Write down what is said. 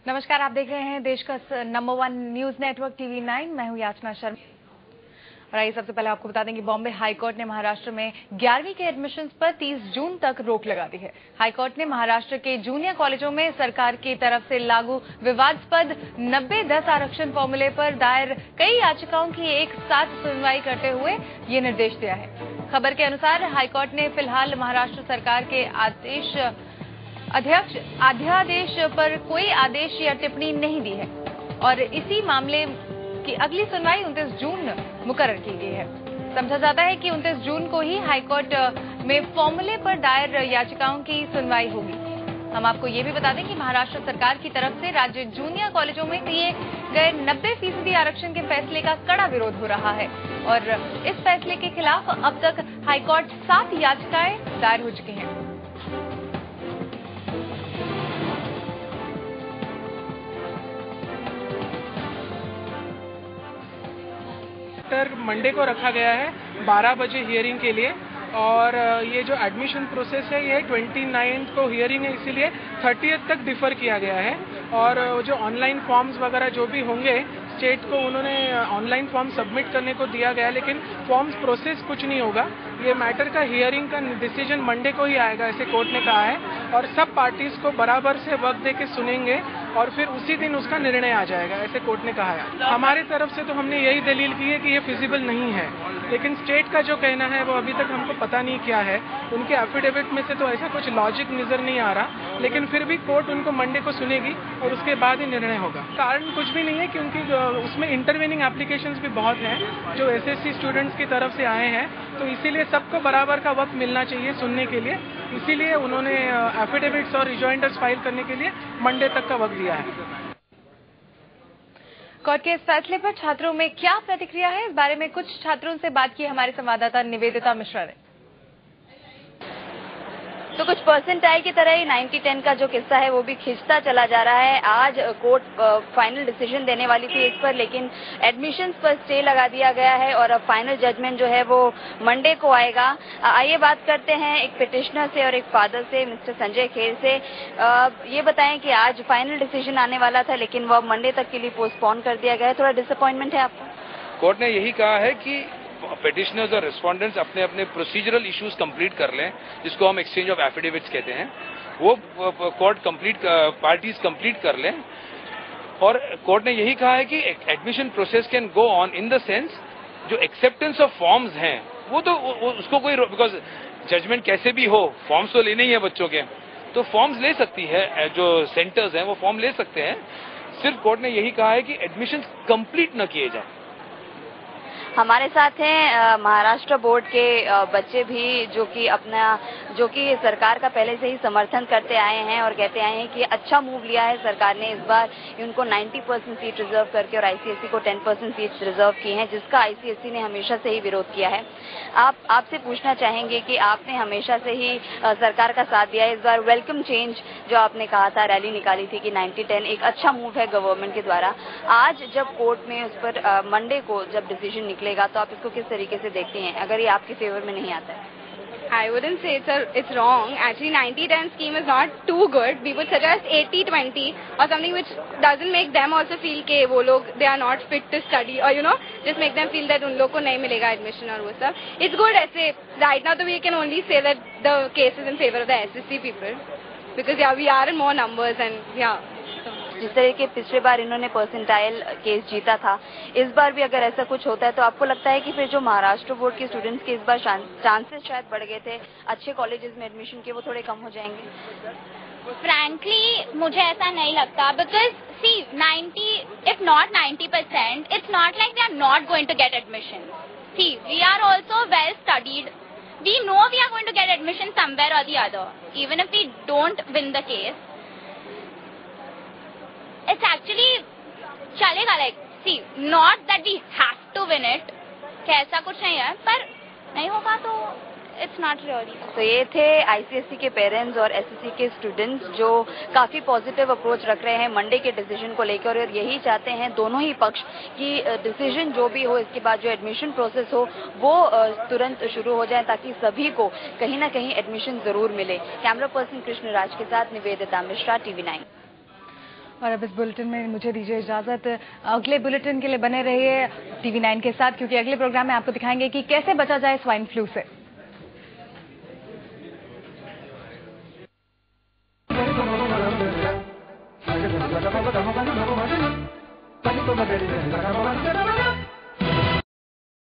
नमस्कार, आप देख रहे हैं देश का नंबर 1 न्यूज नेटवर्क टीवी 9। मैं हूं याचना शर्मा। और आइए सबसे पहले आपको बता दें कि बॉम्बे हाईकोर्ट ने महाराष्ट्र में 11वीं के एडमिशन्स पर 30 जून तक रोक लगा दी है। हाईकोर्ट ने महाराष्ट्र के जूनियर कॉलेजों में सरकार की तरफ से लागू विवादास्पद 90-10 आरक्षण फॉर्मूले पर दायर कई याचिकाओं की एक साथ सुनवाई करते हुए ये निर्देश दिया है। खबर के अनुसार हाईकोर्ट ने फिलहाल महाराष्ट्र सरकार के अध्यादेश पर कोई आदेश या टिप्पणी नहीं दी है और इसी मामले की अगली सुनवाई 29 जून मुकर्रर की गई है। समझा जाता है कि 29 जून को ही हाईकोर्ट में फॉर्मूले पर दायर याचिकाओं की सुनवाई होगी। हम आपको ये भी बता दें कि महाराष्ट्र सरकार की तरफ से राज्य जूनियर कॉलेजों में दिए गए 90% आरक्षण के फैसले का कड़ा विरोध हो रहा है और इस फैसले के खिलाफ अब तक हाईकोर्ट 7 याचिकाएं दायर हो चुकी हैं। मंडे को रखा गया है 12 बजे हियरिंग के लिए और ये जो एडमिशन प्रोसेस है ये 29 को हियरिंग है, इसीलिए 30th तक डिफर किया गया है। और जो ऑनलाइन फॉर्म्स वगैरह जो भी होंगे स्टेट को उन्होंने ऑनलाइन फॉर्म सबमिट करने को दिया गया, लेकिन फॉर्म्स प्रोसेस कुछ नहीं होगा। ये मैटर का हियरिंग का डिसीजन मंडे को ही आएगा, ऐसे कोर्ट ने कहा है। और सब पार्टीज को बराबर से वक्त देके सुनेंगे और फिर उसी दिन उसका निर्णय आ जाएगा, ऐसे कोर्ट ने कहा है। हमारे तरफ से तो हमने यही दलील की है कि ये फिजिबल नहीं है, लेकिन स्टेट का जो कहना है वो अभी तक हमको पता नहीं क्या है। उनके एफिडेविट में से तो ऐसा कुछ लॉजिक नजर नहीं आ रहा, लेकिन फिर भी कोर्ट उनको मंडे को सुनेगी और उसके बाद ही निर्णय होगा। कारण कुछ भी नहीं है, क्योंकि उसमें इंटरवेनिंग एप्लीकेशंस भी बहुत हैं जो एसएससी स्टूडेंट्स की तरफ से आए हैं, तो इसीलिए सबको बराबर का वक्त मिलना चाहिए सुनने के लिए। इसीलिए उन्होंने एफिडेविट्स और रिजॉइंडर्स फाइल करने के लिए मंडे तक का वक्त दिया है। कोर्ट के इस फैसले पर छात्रों में क्या प्रतिक्रिया है, इस बारे में कुछ छात्रों से बात की हमारे संवाददाता निवेदिता मिश्रा ने। तो कुछ परसेंटाइल की तरह ही 90-10 का जो किस्सा है वो भी खिंचता चला जा रहा है। आज कोर्ट फाइनल डिसीजन देने वाली थी इस पर, लेकिन एडमिशन्स पर स्टे लगा दिया गया है और अब फाइनल जजमेंट जो है वो मंडे को आएगा। आइए बात करते हैं एक पिटिशनर से और एक फादर से, मिस्टर संजय खेर से। ये बताएं कि आज फाइनल डिसीजन आने वाला था लेकिन वो मंडे तक के लिए पोस्टपोन कर दिया गया है। थोड़ा डिसअपॉइंटमेंट है आपको? कोर्ट ने यही कहा है कि पेटिशनर्स और रिस्पोंडेंट्स अपने अपने प्रोसीजरल इश्यूज कंप्लीट कर लें, जिसको हम एक्सचेंज ऑफ एफिडेविट्स कहते हैं, वो कोर्ट पार्टीज कंप्लीट कर लें। और कोर्ट ने यही कहा है कि admission process can go on in the sense जो एक्सेप्टेंस ऑफ फॉर्म्स हैं वो तो उसको कोई, बिकॉज जजमेंट कैसे भी हो फॉर्म्स तो लेने ही है बच्चों के, तो फॉर्म्स ले सकती है, जो सेंटर्स हैं वो फॉर्म ले सकते हैं। सिर्फ कोर्ट ने यही कहा है कि एडमिशन कंप्लीट न किए जाए। हमारे साथ हैं महाराष्ट्र बोर्ड के बच्चे भी, जो कि सरकार का पहले से ही समर्थन करते आए हैं और कहते आए हैं कि अच्छा मूव लिया है सरकार ने। इस बार उनको 90% सीट रिजर्व करके और आईसीएसई को 10% सीट रिजर्व की हैं, जिसका आईसीएसई ने हमेशा से ही विरोध किया है। आपसे पूछना चाहेंगे कि आपने हमेशा से ही सरकार का साथ दिया है। इस बार वेलकम चेंज जो आपने कहा था, रैली निकाली थी कि 90-10 एक अच्छा मूव है गवर्नमेंट के द्वारा। आज जब कोर्ट में उस पर मंडे को जब डिसीजन निकलेगा तो आप इसको किस तरीके से देखते हैं, अगर ये आपके फेवर में नहीं आता है? I wouldn't say it's wrong. Actually, 90-10 scheme is not too good. We would suggest 80-20 or something which doesn't make them also feel कि वो लोग they are not fit to study or just make them feel that उन लोग को नहीं मिलेगा admission और वो सब. It's good ऐसे right now तो we can only say that the case is in favor of the SSC people because we are in more numbers and जिस तरह के पिछले बार इन्होंने परसेंटाइल केस जीता था, इस बार भी अगर ऐसा कुछ होता है तो आपको लगता है कि फिर जो महाराष्ट्र बोर्ड के स्टूडेंट्स के इस बार चांसेस शायद बढ़ गए थे अच्छे कॉलेजेस में एडमिशन के, वो थोड़े कम हो जाएंगे? Frankly, मुझे ऐसा नहीं लगता because see if not 90%, it's not like they are not going to get admission. See, we are also well studied. We know we are going to get admission somewhere or the other, even if we don't win the case. It's actually चलेगा, like see, not that we have to win it, कि ऐसा कुछ नहीं है, पर नहीं होगा तो it's not really. तो ये थे आईसीएसई के पेरेंट्स और एसएससी के स्टूडेंट्स जो काफी पॉजिटिव अप्रोच रख रहे हैं मंडे के डिसीजन को लेकर और यही चाहते हैं दोनों ही पक्ष कि डिसीजन जो भी हो इसके बाद जो एडमिशन प्रोसेस हो वो तुरंत शुरू हो जाए ताकि सभी को कहीं ना कहीं एडमिशन जरूर मिले। कैमरा पर्सन कृष्ण राज के साथ निवेदिता मिश्रा, TV9। और अब इस बुलेटिन में मुझे दीजिए इजाजत। अगले बुलेटिन के लिए बने रहिए TV9 के साथ, क्योंकि अगले प्रोग्राम में आपको दिखाएंगे कि कैसे बचा जाए स्वाइन फ्लू से।